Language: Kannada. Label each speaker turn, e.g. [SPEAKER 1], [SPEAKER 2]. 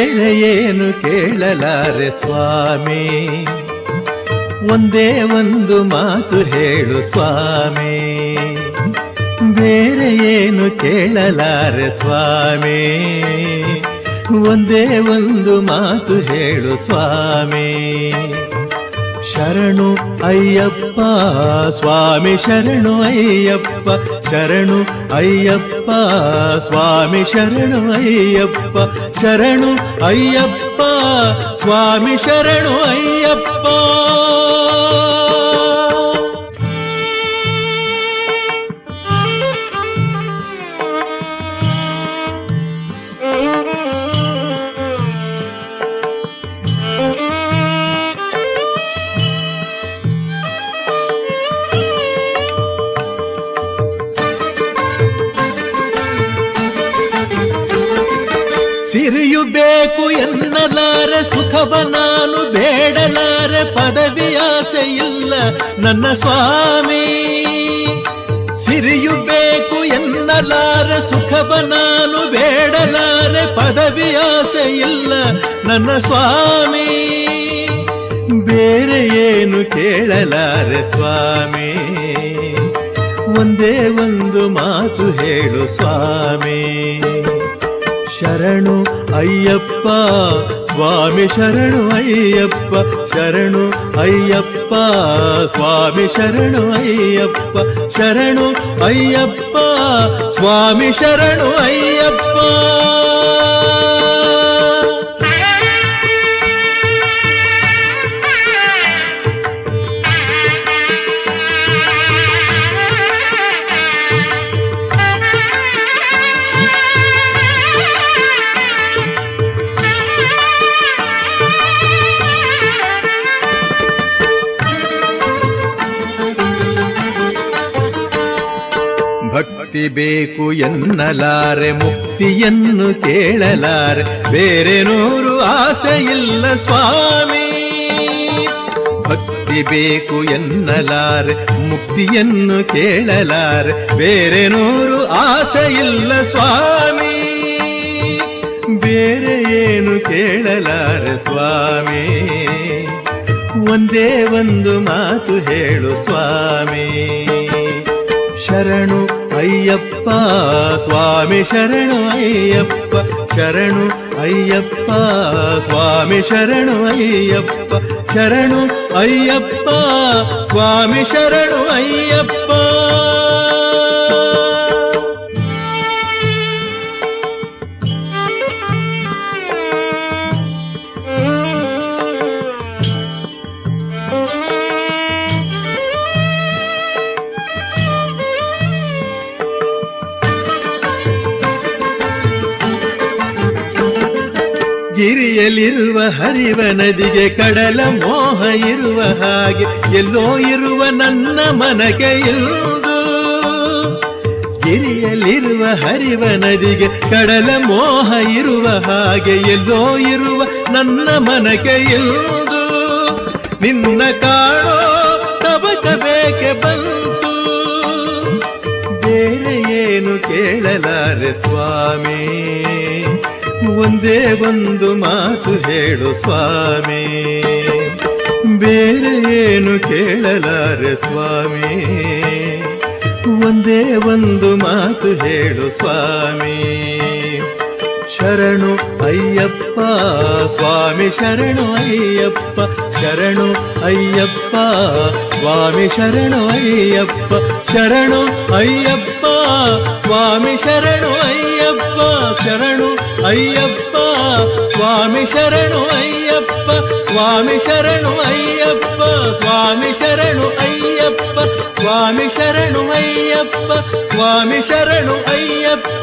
[SPEAKER 1] ಬೇರೆ ಏನು ಕೇಳಲಾರೆ ಸ್ವಾಮಿ, ಒಂದೇ ಒಂದು ಮಾತು ಹೇಳು ಸ್ವಾಮಿ. ಬೇರೆ ಏನು ಕೇಳಲಾರೆ ಸ್ವಾಮಿ, ಒಂದೇ ಒಂದು ಮಾತು ಹೇಳು ಸ್ವಾಮಿ. ಶರಣು ಅಯ್ಯಪ್ಪ ಸ್ವಾಮಿ ಶರಣು ಅಯ್ಯಪ್ಪ, ಶರಣು ಅಯ್ಯಪ್ಪ ಸ್ವಾಮಿ ಶರಣು ಅಯ್ಯಪ್ಪ, ಶರಣು ಅಯ್ಯಪ್ಪ ಸ್ವಾಮಿ ಶರಣು ಅಯ್ಯಪ್ಪ. ಸಿರಿಯು ಬೇಕು ಎನ್ನಲಾರೆ, ಸುಖವ ನಾನು ಬೇಡಲಾರೆ, ಪದವಿ ಆಸೆ ಇಲ್ಲ ನನ್ನ ಸ್ವಾಮಿ. ಸಿರಿಯು ಬೇಕು ಎನ್ನಲಾರೆ, ಸುಖವ ನಾನು ಬೇಡಲಾರೆ, ಪದವಿ ಆಸೆ ಇಲ್ಲ ನನ್ನ ಸ್ವಾಮಿ. ಬೇರೆ ಏನು ಕೇಳಲಾರೆ ಸ್ವಾಮಿ, ಒಂದೇ ಒಂದು ಮಾತು ಹೇಳು ಸ್ವಾಮಿ. ಶರಣು ಅಯ್ಯಪ್ಪ ಸ್ವಾಮಿ ಶರಣು ಅಯ್ಯಪ್ಪ, ಶರಣು ಅಯ್ಯಪ್ಪ ಸ್ವಾಮಿ ಶರಣು ಅಯ್ಯಪ್ಪ, ಶರಣು ಅಯ್ಯಪ್ಪ ಸ್ವಾಮಿ ಶರಣು ಅಯ್ಯಪ್ಪ. ಭಕ್ತಿ ಬೇಕು ಎನ್ನಲಾರೆ, ಮುಕ್ತಿಯನ್ನು ಕೇಳಲಾರೆ, ಬೇರೆ ನೂರು ಆಸೆ ಇಲ್ಲ ಸ್ವಾಮಿ. ಭಕ್ತಿ ಬೇಕು ಎನ್ನಲಾರೆ, ಮುಕ್ತಿಯನ್ನು ಕೇಳಲಾರೆ, ಬೇರೆ ನೂರು ಆಸೆ ಇಲ್ಲ ಸ್ವಾಮಿ. ಬೇರೆ ಏನು ಕೇಳಲಾರೆ ಸ್ವಾಮಿ, ಒಂದೇ ಒಂದು ಮಾತು ಹೇಳು ಸ್ವಾಮಿ. ಶರಣು ಅಯ್ಯಪ್ಪ ಸ್ವಾಮಿ ಶರಣು ಅಯ್ಯಪ್ಪ, ಶರಣು ಅಯ್ಯಪ್ಪ ಸ್ವಾಮಿ ಶರಣು ಅಯ್ಯಪ್ಪ, ಶರಣು ಅಯ್ಯಪ್ಪ ಸ್ವಾಮಿ ಶರಣು ಅಯ್ಯಪ್ಪ. ಗಿರಿಯಲ್ಲಿರುವ ಹರಿವ ನದಿಗೆ ಕಡಲ ಮೋಹ ಇರುವ ಹಾಗೆ, ಎಲ್ಲೋ ಇರುವ ನನ್ನ ಮನಕ್ಕೆ ಇರುವುದು. ಗಿರಿಯಲ್ಲಿರುವ ಹರಿವ ನದಿಗೆ ಕಡಲ ಮೋಹ ಇರುವ ಹಾಗೆ, ಎಲ್ಲೋ ಇರುವ ನನ್ನ ಮನಕ್ಕೆ ಇರುವುದು. ನಿನ್ನ ಕಾಣೋ ತಬಕ ಬೇಕೆ ಬಂತು, ಬೇರೆ ಏನು ಕೇಳಲಾರೆ ಸ್ವಾಮಿ. ಒಂದೇ ಒಂದು ಮಾತು ಹೇಳು ಸ್ವಾಮಿ, ಬೇರೆ ಏನು ಕೇಳಲಾರೆ ಸ್ವಾಮಿ. ಒಂದೇ ಒಂದು ಮಾತು ಹೇಳು ಸ್ವಾಮಿ. ಶರಣು ಅಯ್ಯಪ್ಪ ಸ್ವಾಮಿ ಶರಣು ಅಯ್ಯಪ್ಪ, ಶರಣು ಅಯ್ಯಪ್ಪ ಸ್ವಾಮಿ ಶರಣು ಅಯ್ಯಪ್ಪ, ಶರಣು ಅಯ್ಯಪ್ಪ ಸ್ವಾಮಿ ಶರಣು ಅಯ್ಯಪ್ಪ, ಶರಣು ಅಯ್ಯಪ್ಪ ಸ್ವಾಮಿ ಶರಣು ಅಯ್ಯಪ್ಪ, ಸ್ವಾಮಿ ಶರಣು ಅಯ್ಯಪ್ಪ, ಸ್ವಾಮಿ ಶರಣು ಅಯ್ಯಪ್ಪ, ಸ್ವಾಮಿ ಶರಣು ಅಯ್ಯಪ್ಪ, ಸ್ವಾಮಿ ಶರಣು ಅಯ್ಯಪ್ಪ.